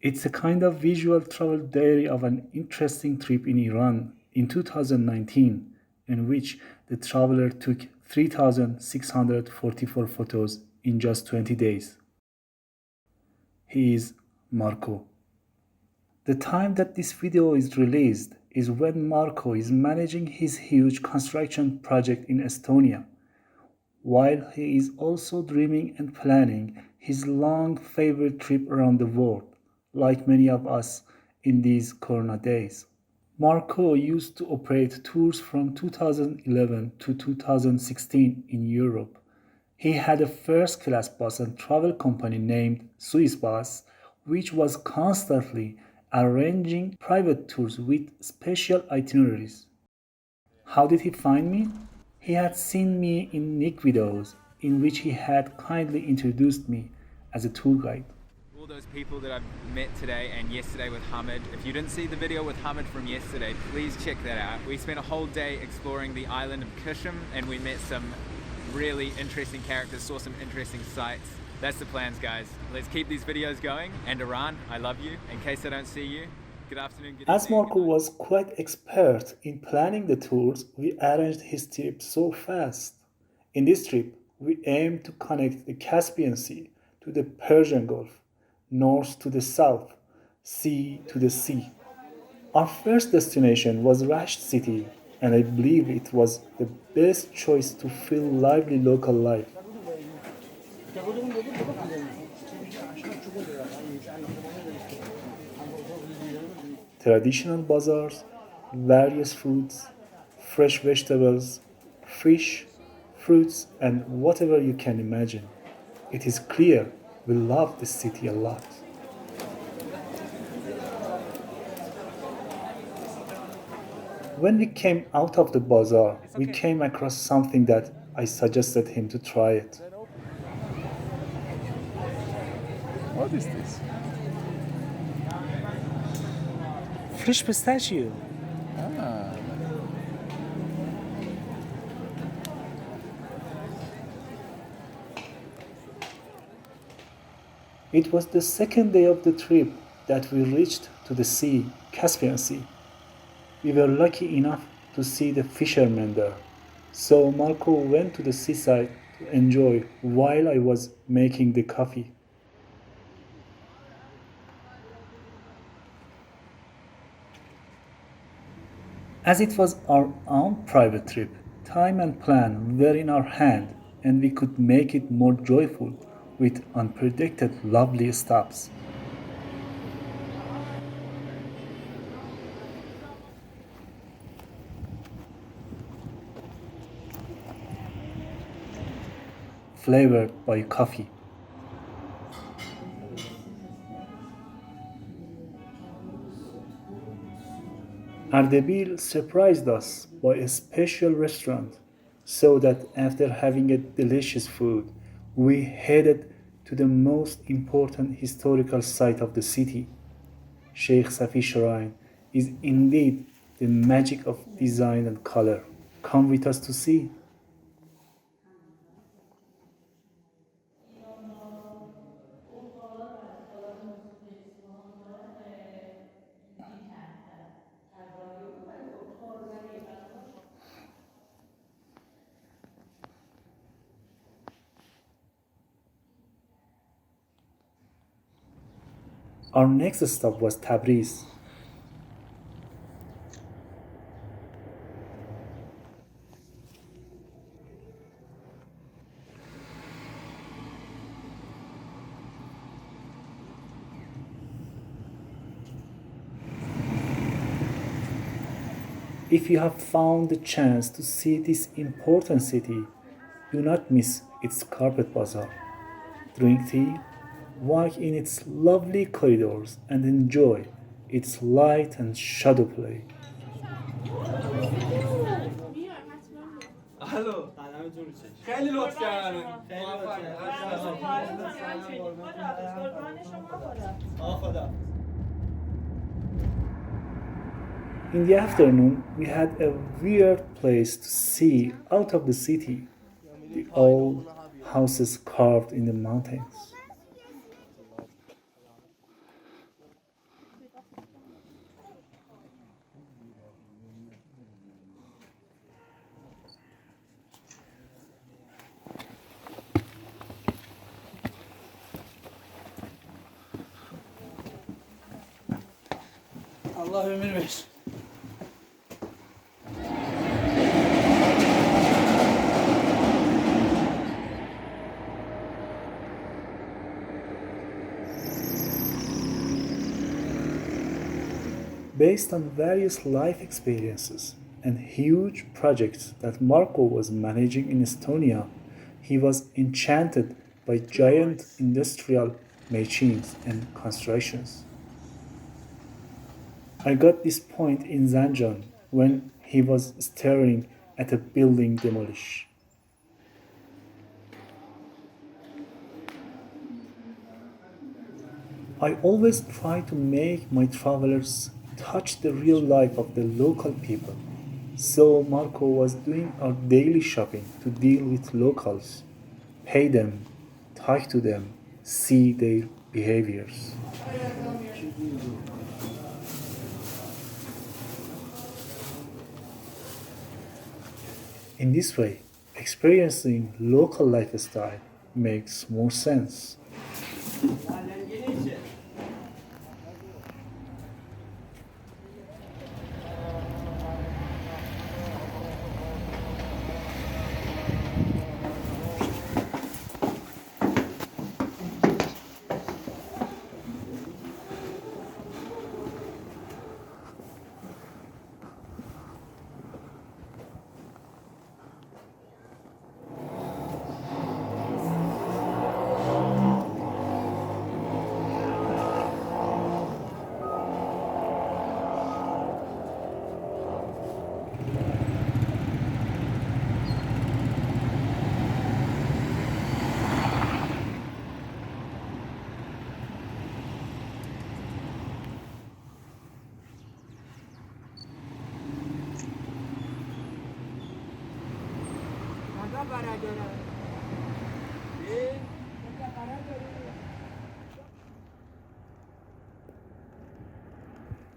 It's a kind of visual travel diary of an interesting trip in Iran in 2019, in which the traveler took 3,644 photos in just 20 days. He is Marco. The time that this video is released is when Marco is managing his huge construction project in Estonia, while he is also dreaming and planning his long favorite trip around the world, like many of us in these Corona days. Marco used to operate tours from 2011 to 2016 in Europe. He had a first class bus and travel company named Swiss Bus, which was constantly arranging private tours with special itineraries. How did he find me? He had seen me in Nick videos, in which he had kindly introduced me as a tour guide. All those people that I've met today and yesterday with Hamid. If you didn't see the video with Hamid from yesterday, please check that out. We spent a whole day exploring the island of Kishim and we met some really interesting characters, saw some interesting sights. That's the plans, guys. Let's keep these videos going. And Iran, I love you. In case I don't see you, good afternoon, good As evening, Marco was quite expert in planning the tours, we arranged his trip so fast. In this trip, we aimed to connect the Caspian Sea to the Persian Gulf, north to the south, sea to the sea. Our first destination was Rasht city, and I believe it was the best choice to feel lively local life. Traditional bazaars, various foods, fresh vegetables, fish, fruits, and whatever you can imagine. It is clear we love this city a lot. When we came out of the bazaar, we came across something that I suggested him to try it. What is this? Fresh pistachio. Ah, It was the second day of the trip that we reached to the sea, Caspian Sea. We were lucky enough to see the fishermen there. So Marco went to the seaside to enjoy while I was making the coffee. As it was our own private trip, time and plan were in our hand and we could make it more joyful with unpredicted lovely stops. Flavored by coffee. Ardebil surprised us by a special restaurant, so that after having a delicious food, we headed to the most important historical site of the city. Sheikh Safi Shrine is indeed the magic of design and color. Come with us to see. Our next stop was Tabriz. If you have found the chance to see this important city, do not miss its carpet bazaar. Drink tea, walk in its lovely corridors, and enjoy its light and shadow play. خیلی لطف کردن In the afternoon, we had a weird place to see out of the city, the old houses carved in the mountains. Allah ömür versin. Based on various life experiences and huge projects that Marco was managing in Estonia, he was enchanted by giant industrial machines and constructions. I got this point in Zanjan when he was staring at a building demolish. I always try to make my travelers touch the real life of the local people. So Marco was doing our daily shopping to deal with locals, pay them, talk to them, see their behaviors. In this way, experiencing local lifestyle makes more sense.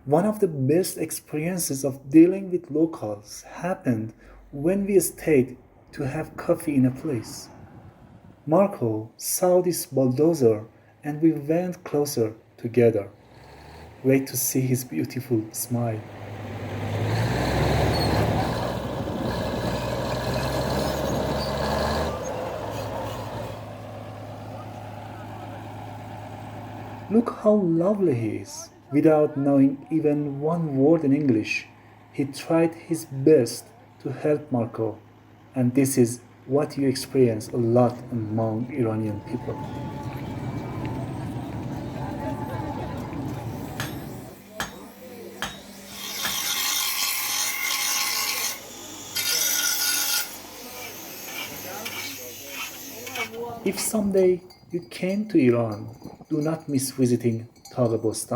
One of the best experiences of dealing with locals happened when we stayed to have coffee in a place. Marco saw this bulldozer and we went closer together. Wait to see his beautiful smile. Look how lovely he is. Without knowing even one word in English, he tried his best to help Marco, and this is what you experience a lot among Iranian people. If someday you came to Iran, do not miss visiting Tabriz.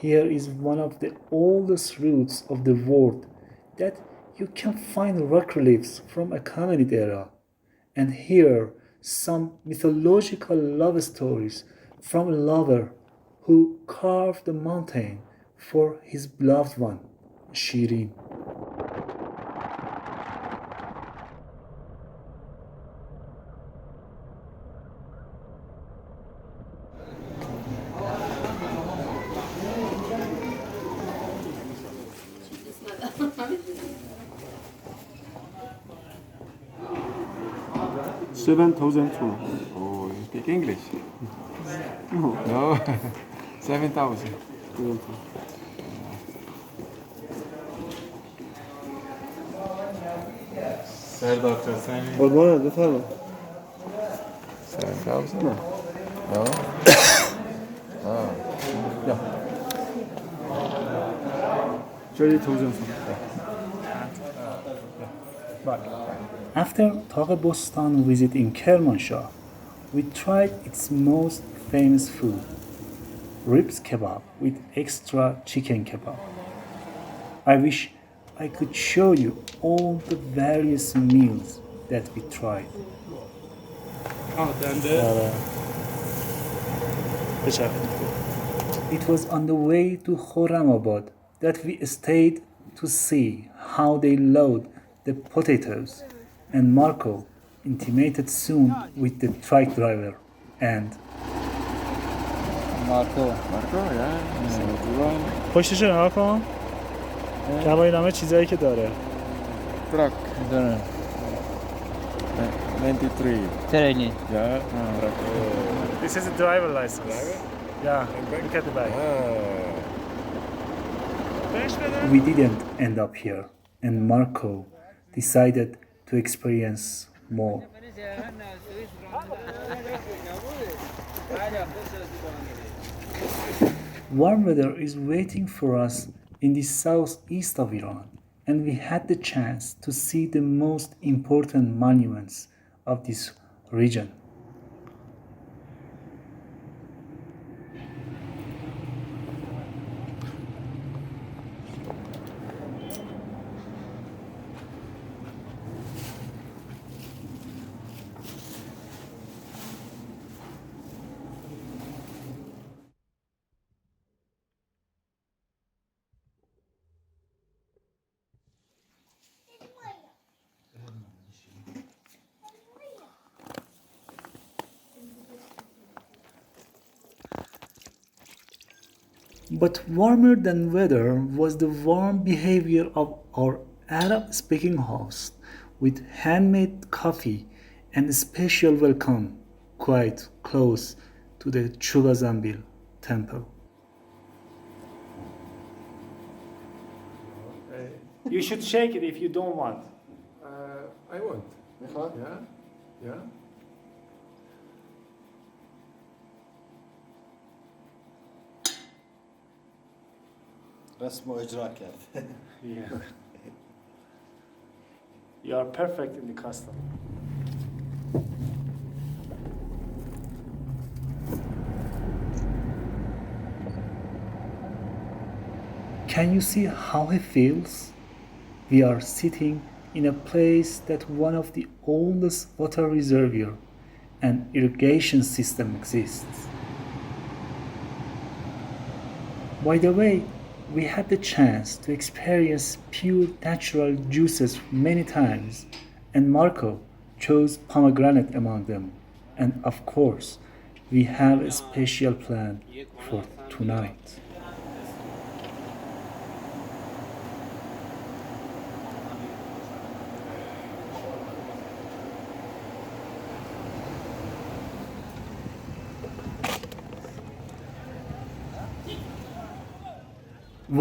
Here is one of the oldest routes of the world that you can find rock reliefs from a Achaemenid era, and here some mythological love stories from a lover who carved a mountain for his beloved one, Shirin. $7,000. Oh, you speak English? No. 7,000. قربانت بفرما 7,000? No. Oh. Yeah. 30,000. After Tabriz visit in Kermanshah, we tried its most famous food, ribs kebab with extra chicken kebab. I wish I could show you all the various meals that we tried. It was on the way to Khurram Abad that we stayed to see how they load the potatoes, and Marco intimated soon with the truck driver and مارکو Marco, yeah. 71. پشتش رو نگاه کن کمایی نامه چیزایی که داره Truck. دونه 93. ترینی Yeah. Truck. This is a driver license. Yeah, look at the back. we didn't end up here and Marco decided to experience more. Warm weather is waiting for us in the southeast of Iran, and we had the chance to see the most important monuments of this region. But warmer than weather was the warm behavior of our Arab-speaking host with handmade coffee and a special welcome quite close to the Choqazanbil Temple. You should shake it if you don't want. I want. Yeah. Yeah. رسم و اجرا کرد. Yeah. You are perfect in the custom. Can you see how he feels? We are sitting in a place that one of the oldest water reservoir and irrigation system exists. By the way, we had the chance to experience pure natural juices many times, and Marco chose pomegranate among them. And of course, we have a special plan for tonight.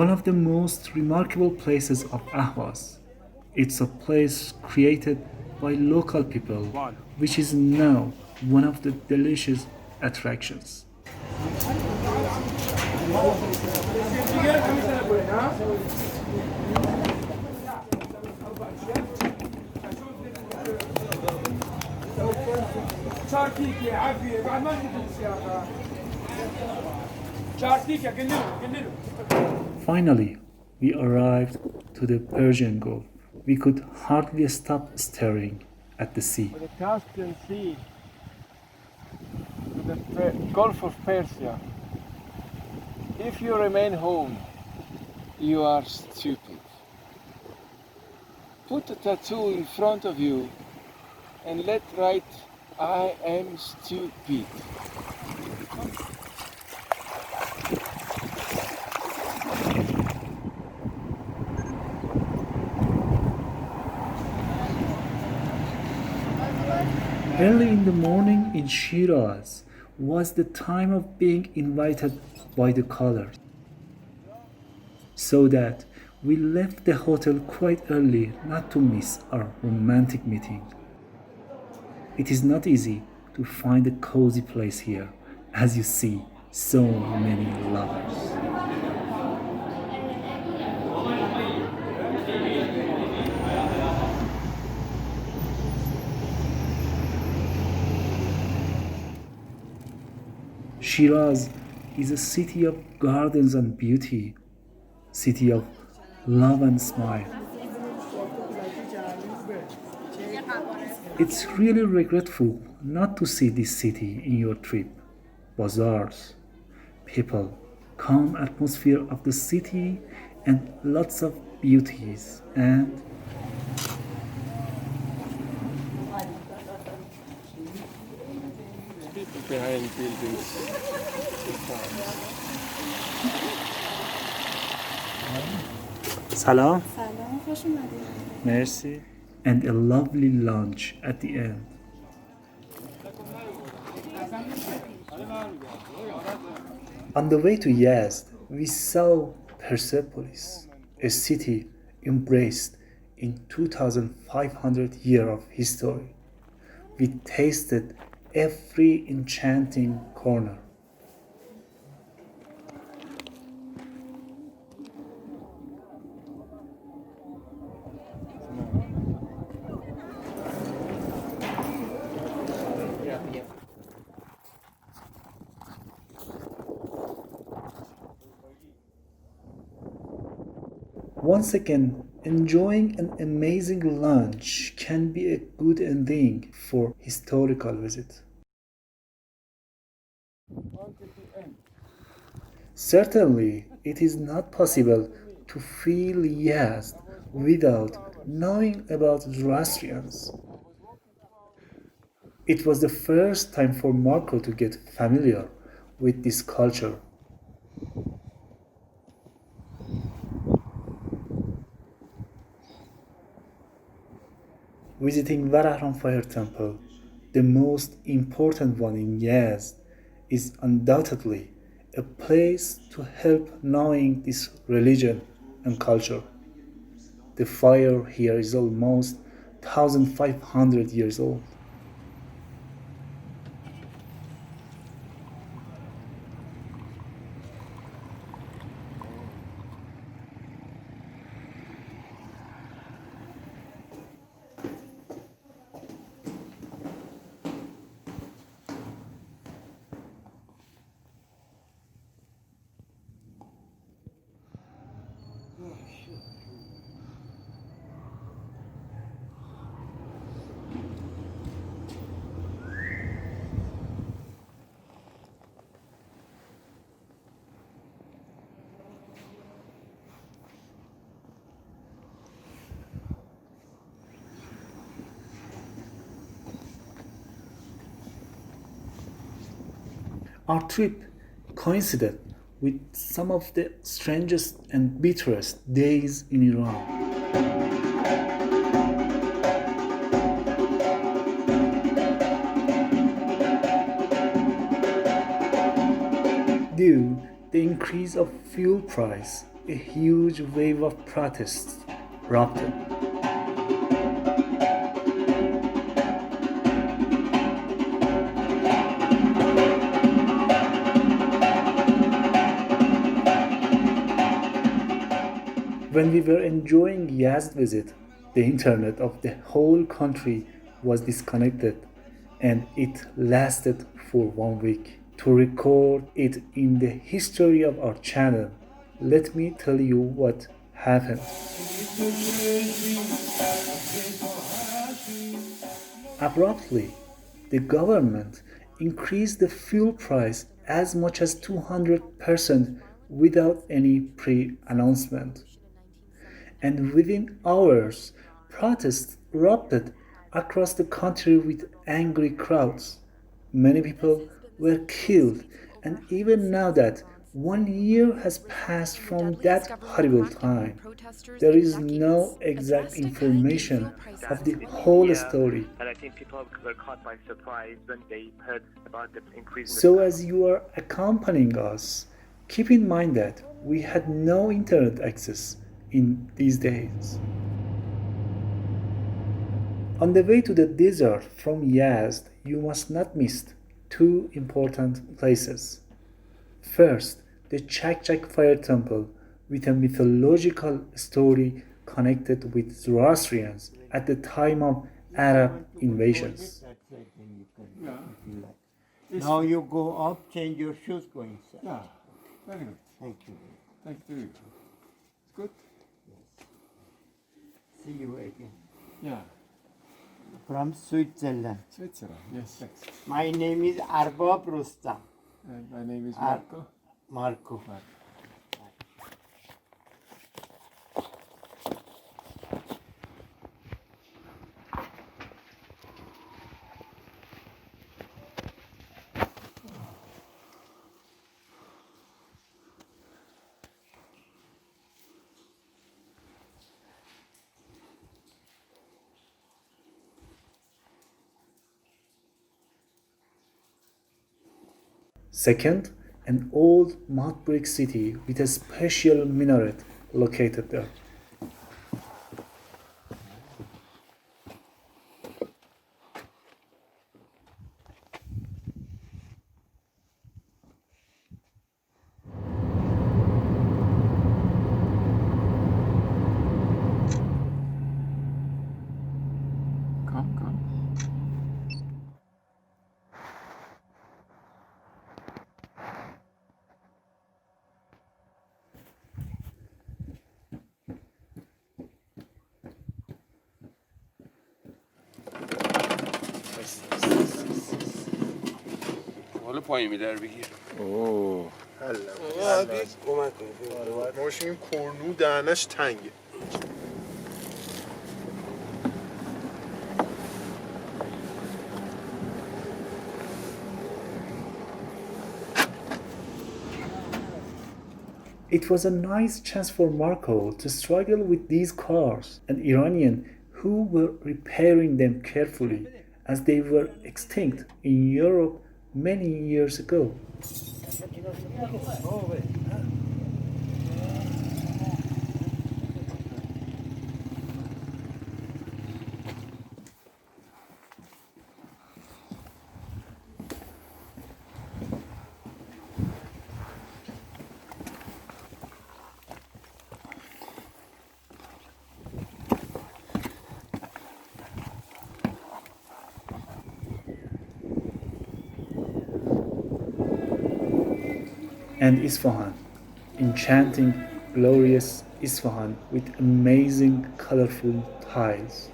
One of the most remarkable places of Ahvaz. It's a place created by local people, which is now one of the delicious attractions. Finally, we arrived to the Persian Gulf. We could hardly stop staring at the sea. The Caspian Sea, the Gulf of Persia. If you remain home, you are stupid. Put a tattoo in front of you and let write, I am stupid. Early in the morning in Shiraz was the time of being invited by the callers, so that we left the hotel quite early not to miss our romantic meeting. It is not easy to find a cozy place here, as you see so many lovers. Shiraz is a city of gardens and beauty, city of love and smile. It's really regretful not to see this city in your trip. Bazaars, people, calm atmosphere of the city and lots of beauties and behind buildings. The farms. Salam. سلام خوش اومدید. Merci. And a lovely lunch at the end. On the way to Yazd, we saw Persepolis, a city embraced in 2,500 years of history. We tasted every enchanting corner. Once again, enjoying an amazing lunch can be a good ending for historical visit. Certainly, it is not possible to feel Yazd without knowing about Zoroastrians. It was the first time for Marco to get familiar with this culture. Visiting Varahram Fire Temple, the most important one in Yazd, is undoubtedly a place to help knowing this religion and culture. The fire here is almost 1,500 years old. Our trip coincided with some of the strangest and bitterest days in Iran. Due to the increase of fuel price, a huge wave of protests erupted. When we were enjoying Yazd visit, the internet of the whole country was disconnected and it lasted for 1 week. To record it in the history of our channel, let me tell you what happened. Abruptly, the government increased the fuel price as much as 200% without any pre-announcement. And within hours, protests erupted across the country with angry crowds. Many people were killed, and even now that 1 year has passed from that horrible time, there is no exact information of the whole story. And I think people were caught by surprise when they heard about the increase in the So price. as you are accompanying us, keep in mind that we had no internet access in these days. On the way to the desert from Yazd, you must not miss 2 important places. First, the Chak Fire Temple with a mythological story connected with Zoroastrians at the time of Arab invasions. Now you go up, change your shoes, go inside. Yeah, very good. Thank you. Thank you. Good? See you again. Yeah, From Switzerland. Switzerland. Yes, thanks. My name is Arbab Rustam. And my name is Marco. Marco. Second, an old mud brick city with a special minaret located there. Come. حالا پایین میدر بگیر اوه کمک کنید ماشین کرنو دهنش تنگه. It was a nice chance for Marco to struggle with these cars, an Iranian who were repairing them carefully as they were extinct in Europe many years ago. And Isfahan, enchanting, glorious Isfahan with amazing, colorful tiles.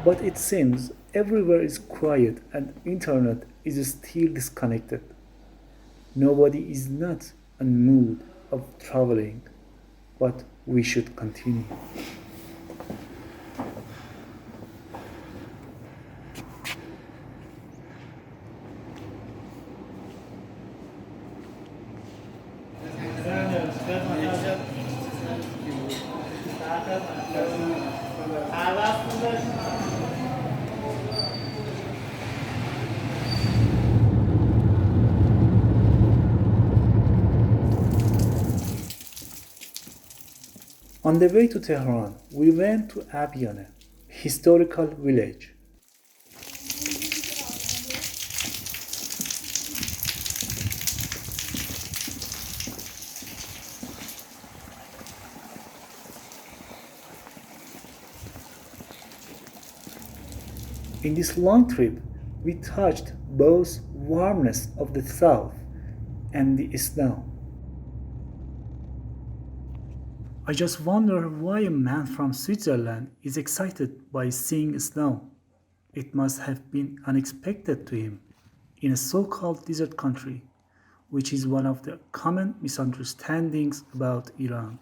But it seems everywhere is quiet and internet is still disconnected. Nobody is not in mood of traveling, but we should continue. On the way to Tehran, we went to Abyaneh, historical village. In this long trip, we touched both warmness of the south and the snow. I just wonder why a man from Switzerland is excited by seeing snow. It must have been unexpected to him in a so-called desert country, which is one of the common misunderstandings about Iran.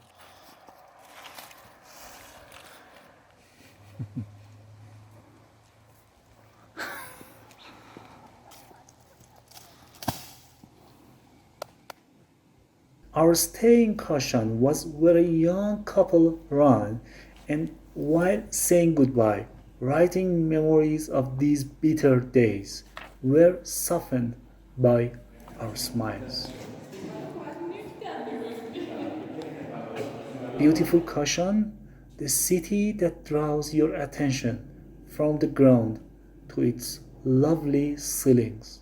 Our stay in Kashan was where a young couple ran, and while saying goodbye, writing memories of these bitter days, were softened by our smiles. Beautiful Kashan, the city that draws your attention from the ground to its lovely ceilings.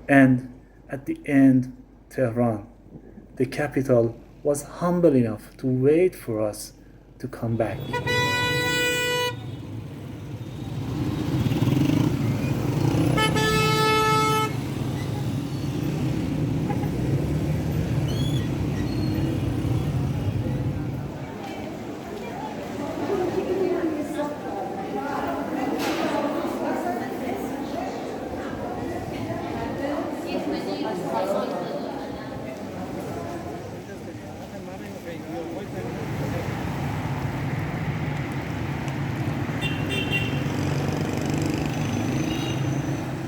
And at the end, Tehran, the capital, was humble enough to wait for us to come back.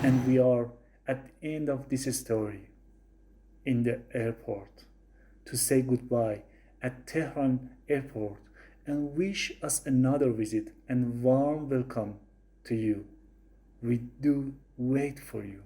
And we are at the end of this story in the airport to say goodbye at Tehran airport and wish us another visit and warm welcome to you. We do wait for you.